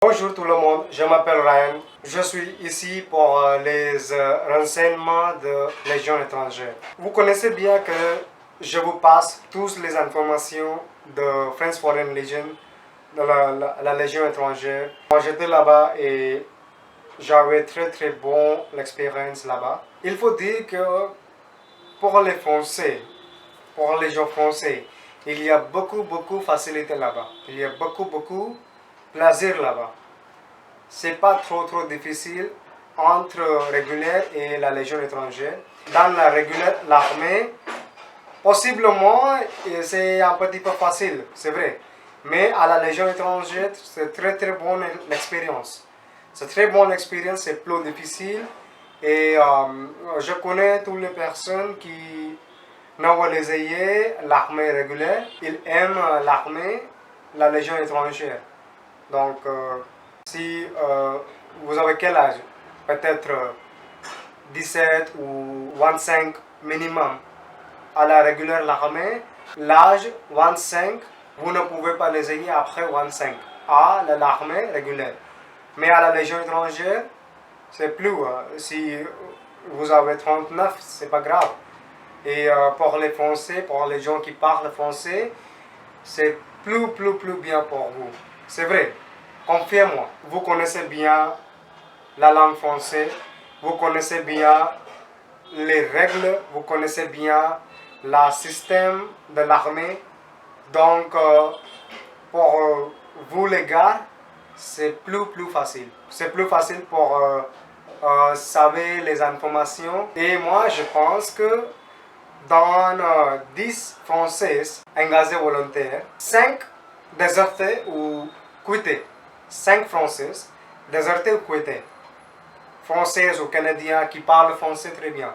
Bonjour tout le monde, je m'appelle Ryan. Je suis ici pour les renseignements de Légion étrangère. Vous connaissez bien que je vous passe toutes les informations de French Foreign Legion, de la Légion étrangère. Moi j'étais là-bas et j'avais très bon l'expérience là-bas. Il faut dire que pour les Français, pour les gens français, il y a beaucoup de facilité là-bas. Il y a beaucoup plaisir là-bas. C'est pas trop difficile entre régulière et la Légion étrangère. Dans la régulière, l'armée, possiblement, c'est un petit peu facile, c'est vrai. Mais à la Légion étrangère, c'est très bonne expérience. C'est très bonne expérience, c'est plus difficile. Et je connais toutes les personnes qui n'ont essayé l'armée régulière. Ils aiment l'armée, la Légion étrangère. Donc, si vous avez quel âge? Peut-être 17 ou 25 minimum. À la régulière l'armée, l'âge 25, vous ne pouvez pas l'essayer après 25 à l'armée régulière. Mais à la Légion étrangère, c'est plus. Si vous avez 39, c'est pas grave. Et pour les Français, pour les gens qui parlent français, c'est plus bien pour vous. C'est vrai. Confiez-moi, vous connaissez bien la langue française, vous connaissez bien les règles, vous connaissez bien le système de l'armée. Donc, pour vous les gars, c'est plus facile. C'est plus facile pour savoir les informations. Et moi, je pense que dans 10 Français engagés volontaires, 5 désertés ou quittés. 5 Français désertés ou quittés. Français ou Canadiens qui parlent français très bien.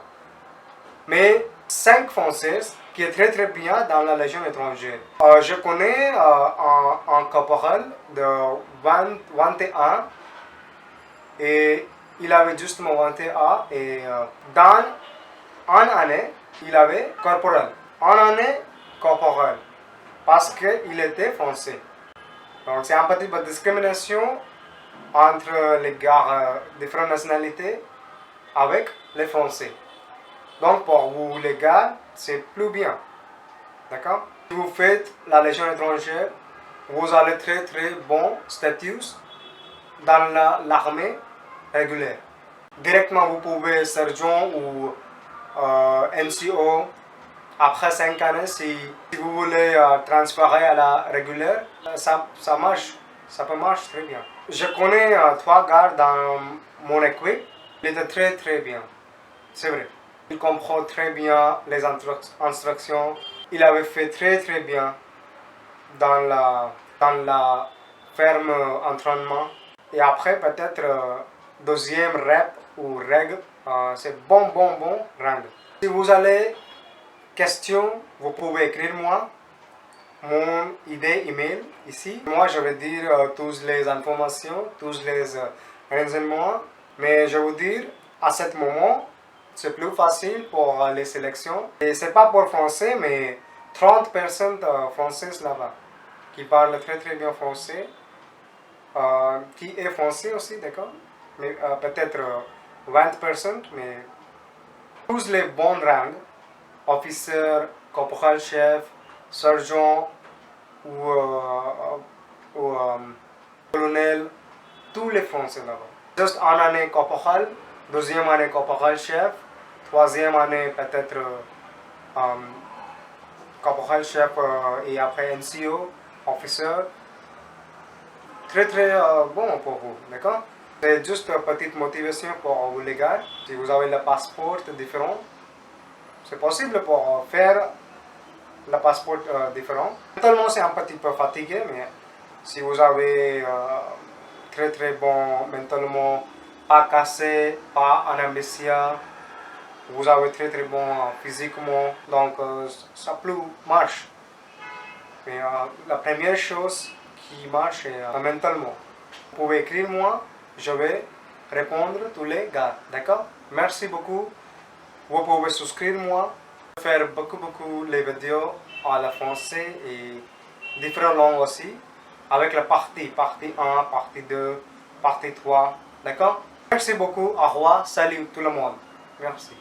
Mais 5 Français qui est très bien dans la Légion étrangère. Je connais un caporal de 21 et il avait justement 21 et dans une année, il avait corporal. En année, corporal. Parce qu'il était français. Donc c'est un petit peu de discrimination entre les gars de différentes nationalités avec les Français. Donc pour vous les gars, c'est plus bien. D'accord? Si vous faites la Légion étrangère, vous avez très bon statut dans l'armée régulière. Directement, vous pouvez sergent ou NCO. Après 5 années, si vous voulez transférer à la régulière, ça marche. Ça peut marcher très bien. Je connais 3 gars dans mon équipe. Il était très bien. C'est vrai. Il comprend très bien les instructions. Il avait fait très bien dans la ferme entraînement. Et après, peut-être deuxième rep ou règle, c'est bon rendre. Si vous avez question, vous pouvez écrire moi mon idée email ici. Moi, je vais dire toutes les informations, tous les renseignements. Mais je vais vous dire, à ce moment, c'est plus facile pour les sélections. Et c'est pas pour français, mais 30 personnes françaises là-bas qui parlent très bien français, qui est français aussi, d'accord? Mais peut-être 20 personnes, mais tous les bons rangs, officier, corporal-chef, sergent ou colonel, tous les Français là-bas. Juste en année corporal, deuxième année corporal-chef, troisième année peut-être corporal-chef et après NCO, officier. Très bon pour vous, d'accord? C'est juste une petite motivation pour vous les gars. Si vous avez le passeport différent, c'est possible pour faire le passeport différent. Mentalement, c'est un petit peu fatigué, mais si vous avez très bon mentalement, pas cassé, pas en amnésia, vous avez très bon physiquement, donc ça peut marche. Mais la première chose qui marche, c'est mentalement. Vous pouvez écrire moi, je vais répondre tous les gars, d'accord? Merci beaucoup. Vous pouvez souscrire moi, faire beaucoup les vidéos à la français et différentes langues aussi. avec la partie 1, partie 2, partie 3. D'accord? Merci beaucoup. Au revoir. Salut tout le monde. Merci.